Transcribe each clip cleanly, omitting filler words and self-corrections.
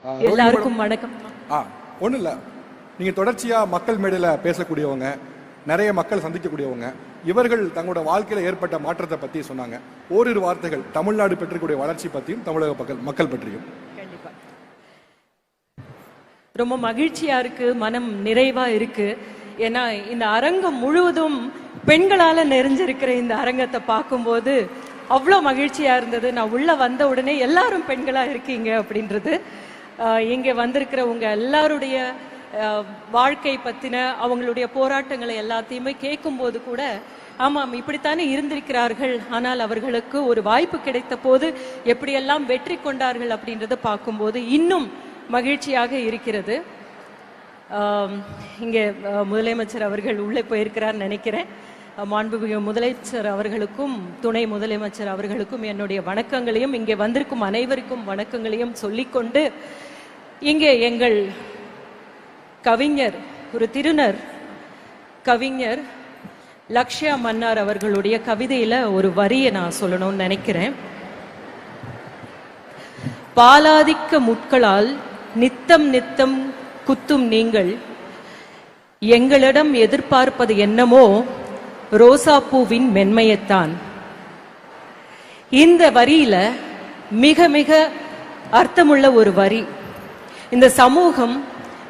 எல்லாருக்கும் வணக்கம். ஒன்றும் இல்லை, நீங்கள் தொடர்ச்சியாக மக்கள் மேடையில் பேசக்கூடியவங்க, நிறைய மக்கள் சந்திக்கக்கூடியவங்க, இவர்கள் தங்களோட வாழ்க்கையில் ஏற்பட்ட மாற்றத்தை பற்றி சொன்னாங்க. ஓரிரு வார்த்தைகள் தமிழ்நாடு பெற்றக்கூடிய வளர்ச்சி பற்றியும் தமிழக மக்கள் பற்றியும். கண்டிப்பா ரொம்ப மகிழ்ச்சியா இருக்கு, மனம் நிறைவா இருக்கு. ஏன்னா இந்த அரங்கம் முழுவதும் பெண்களால நிறைஞ்சிருக்கிற இந்த அரங்கத்தை பார்க்கும்போது அவ்வளோ மகிழ்ச்சியா இருந்தது. நான் உள்ள வந்த உடனே எல்லாரும் பெண்களா இருக்கீங்க அப்படின்றது, இங்கே வந்திருக்கிற உங்க எல்லாருடைய வாழ்க்கை பத்தின அவங்களுடைய போராட்டங்களை எல்லாத்தையுமே கேட்கும்போது கூட ஆமாம் இப்படித்தானே இருந்திருக்கிறார்கள், ஆனால் அவர்களுக்கு ஒரு வாய்ப்பு கிடைத்த போது எப்படியெல்லாம் வெற்றி கொண்டார்கள் அப்படின்றத பார்க்கும்போது இன்னும் மகிழ்ச்சியாக இருக்கிறது. இங்கே முதலமைச்சர் அவர்கள் உள்ளே போயிருக்கிறார் நினைக்கிறேன். மாண்புமிகு முதலமைச்சர் அவர்களுக்கும் துணை முதலமைச்சர் அவர்களுக்கும் என்னுடைய வணக்கங்களையும் இங்கே வந்திருக்கும் அனைவருக்கும் வணக்கங்களையும் சொல்லிக்கொண்டு, இங்கே எங்கள் கவிஞர், ஒரு திருநர் கவிஞர் லக்ஷ்யா மன்னார் அவர்களுடைய கவிதையில ஒரு வரியை நான் சொல்லணும்னு நினைக்கிறேன். பாலாதிக்க முட்களால் நித்தம் நித்தம் குத்தும் நீங்கள் எங்களிடம் எதிர்பார்ப்பது என்னமோ ரோசாப்பூவின் மென்மையத்தான். இந்த வரியில மிக மிக அர்த்தமுள்ள ஒரு வரி. இந்த சமூகம்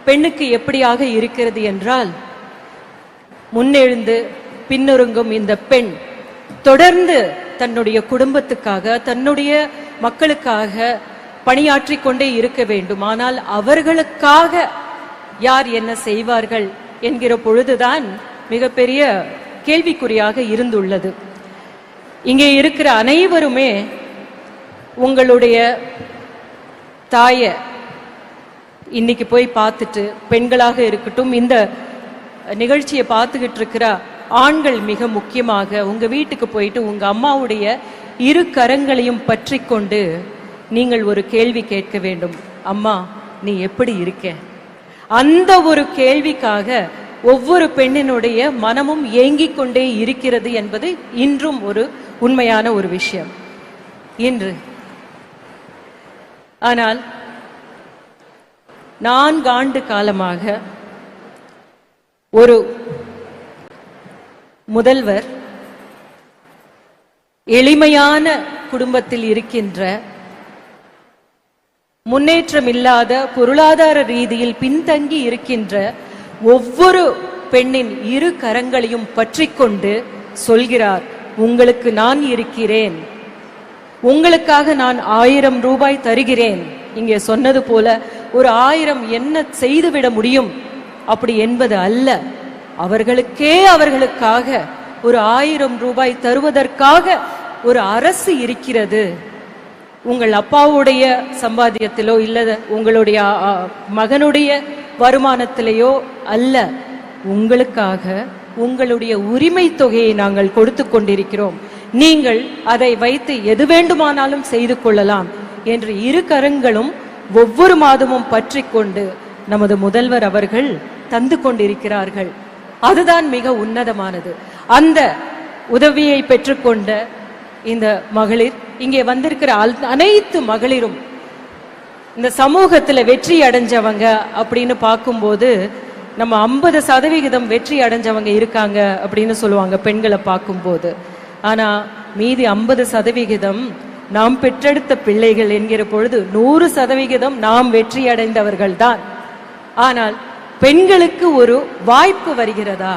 பெண்ணுக்கு எப்படியாக இருக்கிறது என்றால், முன்னெழுந்து பின்னொருங்கும் இந்த பெண் தொடர்ந்து தன்னுடைய குடும்பத்துக்காக தன்னுடைய மக்களுக்காக பணியாற்றி கொண்டே இருக்க வேண்டும். ஆனால் அவர்களுக்காக யார் என்ன செய்வார்கள் என்கிற பொழுதுதான் மிகப்பெரிய கேள்விக்குறியாக இருந்துள்ளது. இங்கே இருக்கிற அனைவருமே உங்களுடைய தாய இன்னைக்கு போய் பார்த்துட்டு, பெண்களாக இருக்கட்டும், இந்த நிகழ்ச்சியை பார்த்துக்கிட்டு இருக்கிற ஆண்கள் மிக முக்கியமாக உங்க வீட்டுக்கு போயிட்டு உங்க அம்மாவுடைய இரு கரங்களையும் பற்றி கொண்டு நீங்கள் ஒரு கேள்வி கேட்க வேண்டும். அம்மா நீ எப்படி இருக்க? அந்த ஒரு கேள்விக்காக ஒவ்வொரு பெண்ணினுடைய மனமும் ஏங்கிக் கொண்டே இருக்கிறது என்பது இன்றும் ஒரு உண்மையான ஒரு விஷயம் இன்று. ஆனால் 4 ஆண்டு காலமாக ஒரு முதல்வர் எளிமையான குடும்பத்தில் இருக்கின்ற, முன்னேற்றம் இல்லாத, பொருளாதார ரீதியில் பின்தங்கி இருக்கின்ற ஒவ்வொரு பெண்ணின் இரு கரங்களையும் பற்றி கொண்டு சொல்கிறார், உங்களுக்கு நான் இருக்கிறேன், உங்களுக்காக நான் 1000 ரூபாய் தருகிறேன். இங்கே சொன்னது போல ஒரு 1000 என்ன செய்துவிட முடியும் அப்படி என்பது அல்ல. அவர்களுக்காக ஒரு 1000 ரூபாய் தருவதற்காக ஒரு அரசு இருக்கிறது. உங்கள் அப்பாவுடைய சம்பாத்தியத்திலோ இல்ல உங்களுடைய மகனுடைய வருமானத்திலேயோ அல்ல, உங்களுக்காக உங்களுடைய உரிமை தொகையை நாங்கள் கொடுத்து கொண்டிருக்கிறோம். நீங்கள் அதை வைத்து எது வேண்டுமானாலும் செய்து கொள்ளலாம் என்று இரு கரங்களும் ஒவ்வொரு மாதமும் பற்றி கொண்டு நமது முதல்வர் அவர்கள் தந்து கொண்டிருக்கிறார்கள். அதுதான் மிக உன்னதமானது. அந்த உதவியை பெற்றுக்கொண்ட இந்த மகளிர், இங்கே வந்திருக்கிற அனைத்து மகளிரும் இந்த சமூகத்துல வெற்றி அடைஞ்சவங்க அப்படின்னு பார்க்கும்போது நம்ம 50% வெற்றி அடைஞ்சவங்க இருக்காங்க அப்படின்னு சொல்லுவாங்க பெண்களை பார்க்கும்போது. ஆனா மீதி 50% நாம் பெற்றெடுத்த பிள்ளைகள் என்கிற பொழுது 100% நாம் வெற்றி அடைந்தவர்கள் தான். ஆனால் பெண்களுக்கு ஒரு வாய்ப்பு வருகிறதா,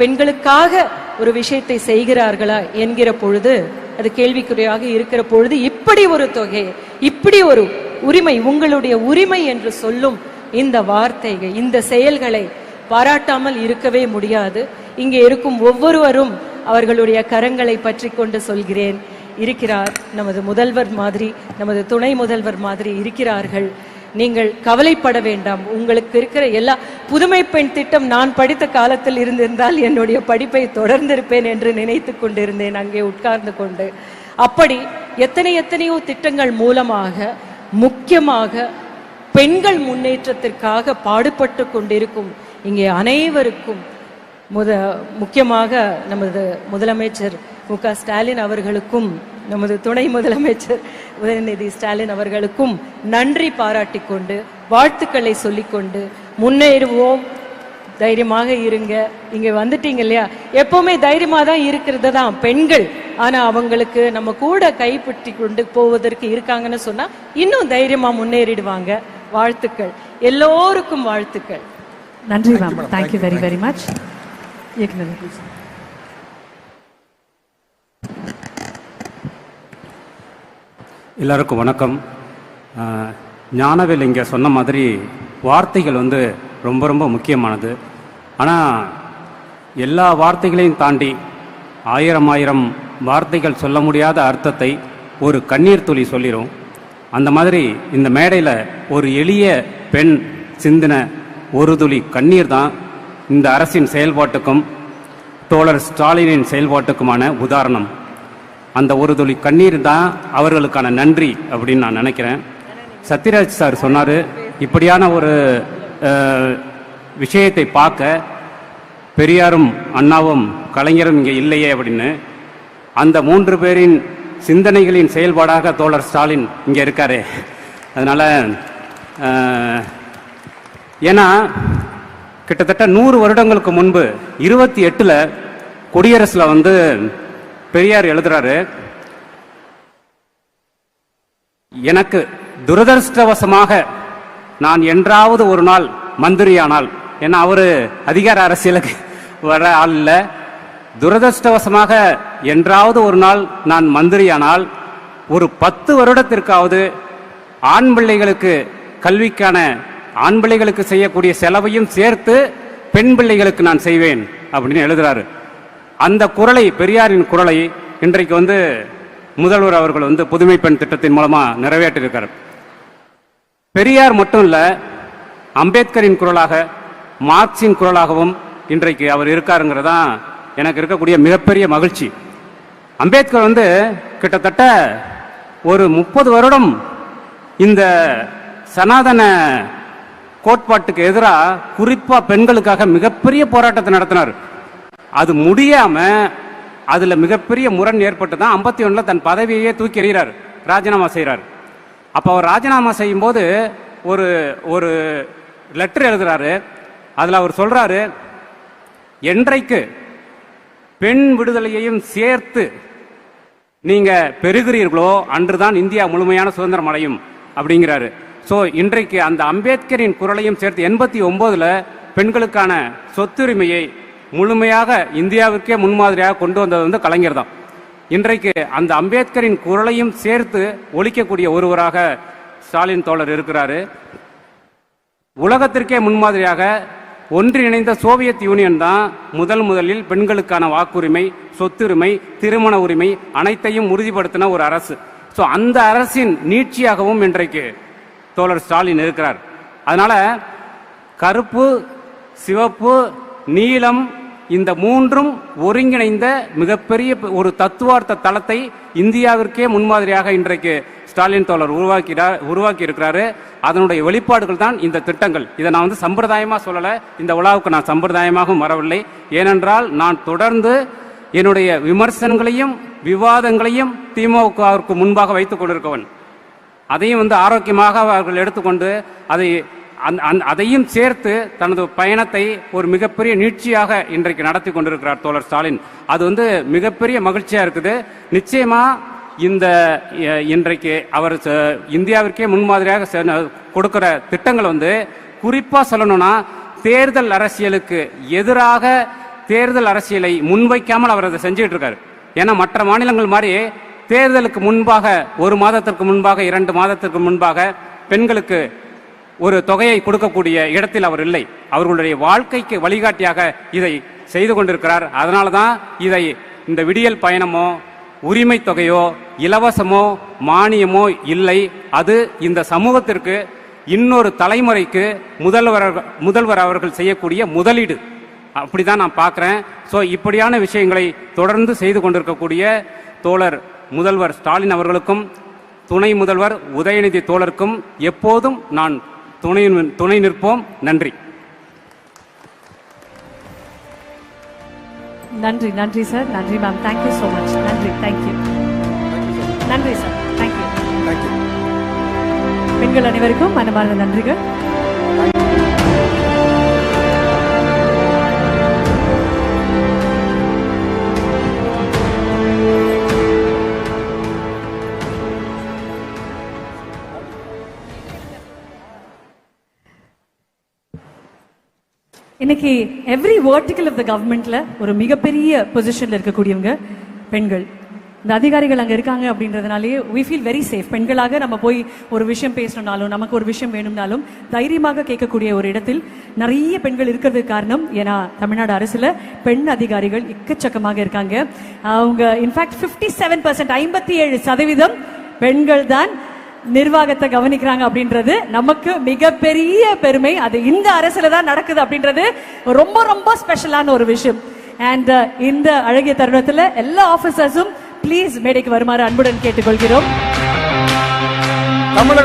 பெண்களுக்காக ஒரு விஷயத்தை செய்கிறார்களா என்கிற பொழுது அது கேள்விக்குறியாக இருக்கிற பொழுது இப்படி ஒரு தொகை, இப்படி ஒரு உரிமை, உங்களுடைய உரிமை என்று சொல்லும் இந்த வார்த்தைகள், இந்த செயல்களை பாராட்டாமல் இருக்கவே முடியாது. இங்கே இருக்கும் ஒவ்வொருவரும் அவர்களுடைய கரங்களை பற்றி கொண்டு சொல்கிறேன், இருக்கிறார். நமது முதல்வர் மாதிரி, நமது துணை முதல்வர் மாதிரி இருக்கிறார்கள். நீங்கள் கவலைப்பட வேண்டாம். உங்களுக்கு இருக்கிற எல்லா புதுமை பெண் திட்டம் நான் படித்த காலத்தில் இருந்திருந்தால் என்னுடைய படிப்பை தொடர்ந்திருப்பேன் என்று நினைத்து கொண்டிருந்தேன் அங்கே உட்கார்ந்து கொண்டு. அப்படி எத்தனையோ திட்டங்கள் மூலமாக முக்கியமாக பெண்கள் முன்னேற்றத்திற்காக பாடுபட்டு கொண்டிருக்கும் இங்கே அனைவருக்கும் முக்கியமாக நமது முதலமைச்சர் மு.க. ஸ்டாலின் அவர்களுக்கும் நமது துணை முதலமைச்சர் உதயநிதி ஸ்டாலின் அவர்களுக்கும் நன்றி பாராட்டி கொண்டு வாழ்த்துக்களை சொல்லிக்கொண்டு முன்னேறுவோம். தைரியமாக இருங்க. இங்க வந்துட்டீங்க இல்லையா, எப்பவுமே தைரியமா தான் இருக்கிறது தான் பெண்கள். ஆனா அவங்களுக்கு நம்ம கூட கைப்பற்றி கொண்டு போவதற்கு இருக்காங்கன்னு சொன்னா இன்னும் தைரியமா முன்னேறிடுவாங்க. வாழ்த்துக்கள், எல்லோருக்கும் வாழ்த்துக்கள். நன்றி ma'am. Thank you very very much. எல்லாருக்கும் வணக்கம். ஞானவேல் இங்கே சொன்ன மாதிரி வார்த்தைகள் வந்து ரொம்ப ரொம்ப முக்கியமானது. ஆனால் எல்லா வார்த்தைகளையும் தாண்டி ஆயிரம் வார்த்தைகள் சொல்ல முடியாத அர்த்தத்தை ஒரு கண்ணீர் துளி சொல்லிடும். அந்த மாதிரி இந்த மேடையில் ஒரு எளிய பெண் சிந்தின ஒரு துளி கண்ணீர் தான் இந்த அரசின் செயல்பாட்டுக்கும் தோழர் ஸ்டாலினின் செயல்பாட்டுக்குமான உதாரணம். அந்த ஒரு துளி கண்ணீர் தான் அவர்களுக்கான நன்றி அப்படின்னு நான் நினைக்கிறேன். சத்யராஜ் சார் சொன்னார், இப்படியான ஒரு விஷயத்தை பார்க்க பெரியாரும் அண்ணாவும் கலைஞரும் இங்கே இல்லையே அப்படின்னு. அந்த 3 பேரின் சிந்தனைகளின் செயல்பாடாக தோழர் ஸ்டாலின் இங்கே இருக்காரு. அதனால் ஏன்னா கிட்டத்தட்ட 100 வருடங்களுக்கு முன்பு 28 குடியரசில் வந்து பெரியார் எழுதுறாரு, எனக்கு துரதிருஷ்டவசமாக நான் என்றாவது ஒரு நாள் மந்திரியானால், ஏன்னா அவரு அதிகார அரசியலுக்கு வர ஆள் இல்லை, துரதிருஷ்டவசமாக என்றாவது ஒரு நாள் நான் மந்திரியானால் ஒரு 10 வருடத்திற்காவது ஆண் பிள்ளைகளுக்கு கல்விக்கான ஆண் பிள்ளைகளுக்கு செய்யக்கூடிய செலவையும் சேர்த்து பெண் பிள்ளைகளுக்கு நான் செய்வேன் அப்படின்னு எழுதுறாரு. அந்த குரலை, பெரியாரின் குரலை இன்றைக்கு வந்து முதல்வர் அவர்கள் வந்து புதுமை பெண் திட்டத்தின் மூலமா நிறைவேற்றியிருக்கார். பெரியார் மட்டும் இல்ல, அம்பேத்கரின் குரலாக மார்க்சின் குரலாகவும் இன்றைக்கு அவர் இருக்காருங்கிறதான் எனக்கு இருக்கக்கூடிய மிகப்பெரிய மகிழ்ச்சி. அம்பேத்கர் வந்து கிட்டத்தட்ட ஒரு 30 வருடம் இந்த சனாதன கோட்பாட்டுக்கு எதிராக குறிப்பா பெண்களுக்காக மிகப்பெரிய போராட்டத்தை நடத்தினார். அது முடியாம அதுல மிகப்பெரிய முரண் ஏற்பட்டு தான் 51 தன் பதவியையே தூக்கி எறிகிறார், ராஜினாமா செய்கிறார். அப்ப அவர் ராஜினாமா செய்யும் போது ஒரு ஒரு லெட்டர் எழுதுறாரு. அதுல அவர் சொல்றாரு, என்றைக்கு பெண் விடுதலையையும் சேர்த்து நீங்க பெறுகிறீர்களோ அன்றுதான் இந்தியா முழுமையான சுதந்திரம் அடையும் அப்படிங்கிறாரு. சோ இன்றைக்கு அந்த அம்பேத்கரின் குரலையும் சேர்த்து 89 பெண்களுக்கான சொத்துரிமையை முழுமையாக இந்தியாவிற்கே முன்மாதிரியாக கொண்டு வந்தது வந்து கலைஞர் தான். இன்றைக்கு அந்த அம்பேத்கரின் குரலையும் சேர்த்து ஒலிக்கக்கூடிய ஒருவராக ஸ்டாலின் தோழர் இருக்கிறாரு. உலகத்திற்கே முன்மாதிரியாக ஒன்றிணைந்த சோவியத் யூனியன் தான் முதலில் பெண்களுக்கான வாக்குரிமை, சொத்துரிமை, திருமண உரிமை அனைத்தையும் உறுதிப்படுத்தின ஒரு அரசு. ஸோ அந்த அரசின் நீட்சியாகவும் இன்றைக்கு தோழர் ஸ்டாலின் இருக்கிறார். அதனால கருப்பு, சிவப்பு, நீலம் இந்த 3ம் ஒருங்கிணைந்த மிகப்பெரிய ஒரு தத்துவார்த்த தளத்தை இந்தியாவிற்கே முன்மாதிரியாக இன்றைக்கு ஸ்டாலின் தோழர் உருவாக்கி இருக்கிறாரு. அதனுடைய வெளிப்பாடுகள் தான் இந்த திட்டங்கள். இதை நான் வந்து சம்பிரதாயமா சொல்லல, இந்த விழாவுக்கு நான் சம்பிரதாயமாகவும் வரவில்லை. ஏனென்றால் நான் தொடர்ந்து என்னுடைய விமர்சனங்களையும் விவாதங்களையும் திமுகவிற்கு முன்பாக வைத்துக் கொண்டிருக்கவன். அதையும் வந்து ஆரோக்கியமாக அவர்கள் எடுத்துக்கொண்டு அதையும் சேர்த்து தனது பயணத்தை ஒரு மிகப்பெரிய நீட்சியாக இன்றைக்கு நடத்தி கொண்டிருக்கிறார் தோழர் ஸ்டாலின். அது வந்து மிகப்பெரிய மகிழ்ச்சியா இருக்குது. நிச்சயமா இந்த இன்றைக்கு அவர் இந்தியாவிற்கே முன்மாதிரியாக கொடுக்கிற திட்டங்கள் வந்து குறிப்பா சொல்லணும்னா தேர்தல் அரசியலுக்கு எதிராக தேர்தல் அரசியலை முன்வைக்காமல் அவர் அதை செஞ்சுட்டு இருக்காரு. ஏன்னா மற்ற மாநிலங்கள் மாதிரி தேர்தலுக்கு முன்பாக 1 மாதத்திற்கு முன்பாக 2 மாதத்திற்கு முன்பாக பெண்களுக்கு ஒரு தொகையை கொடுக்கக்கூடிய இடத்தில் அவர் இல்லை. அவர்களுடைய வாழ்க்கைக்கு வழிகாட்டியாக இதை செய்து கொண்டிருக்கிறார். அதனால தான் இதை இந்த விடியல் பயணமோ உரிமை தொகையோ இலவசமோ மானியமோ இல்லை. அது இந்த சமூகத்திற்கு இன்னொரு தலைமுறைக்கு முதல்வர் அவர்கள் செய்யக்கூடிய முதலீடு. அப்படிதான் நான் பார்க்கிறேன். ஸோ இப்படியான விஷயங்களை தொடர்ந்து செய்து கொண்டிருக்கக்கூடிய தோழர் முதல்வர் ஸ்டாலின் அவர்களுக்கும் துணை முதல்வர் உதயநிதி தோழருக்கும் எப்போதும் நான் துணை நிற்போம். நன்றி. நன்றி நன்றி சார், நன்றி மேம், தேங்க்யூ ஸோ மச், நன்றி, தேங்க்யூ, நன்றி சார், தேங்க்யூ. தேங்க்யூ. பெண்கள் அனைவருக்கும் மனமார்ந்த நன்றிகள். இன்னைக்கு எவ்ரி வெர்டிகல் ஆஃப் த கவர்மெண்ட்ல ஒரு மிகப்பெரிய பொசிஷன்ல இருக்கக்கூடியவங்க பெண்கள். இந்த அதிகாரிகள் அங்க இருக்காங்க அப்படின்றதுனாலே we feel very safe. பெண்களாக நம்ம போய் ஒரு விஷயம் பேசணும்னாலும், நமக்கு ஒரு விஷயம் வேணும்னாலும் தைரியமாக கேட்கக்கூடிய ஒரு இடத்தில் நிறைய பெண்கள் இருக்கிறதுக்கு காரணம், ஏன்னா தமிழ்நாடு அரசுல பெண் அதிகாரிகள் எக்கச்சக்கமாக இருக்காங்க. அவங்க இன்ஃபேக்ட் 57%, 57% பெண்கள் தான் நிர்வாகத்தை கவனிக்கிறாங்க அப்படின்றது நமக்கு மிகப்பெரிய பெருமை. அது இந்த அரசுல தான் நடக்குது அப்படின்றது ரொம்ப ரொம்ப ஸ்பெஷலான ஒரு விஷயம். அண்ட் இந்த அழகிய தருணத்துல எல்லா ஆபீசர்ஸும் ப்ளீஸ் மேடைக்கு வருமாறு அன்புடன் கேட்டுக்கொள்கிறோம்.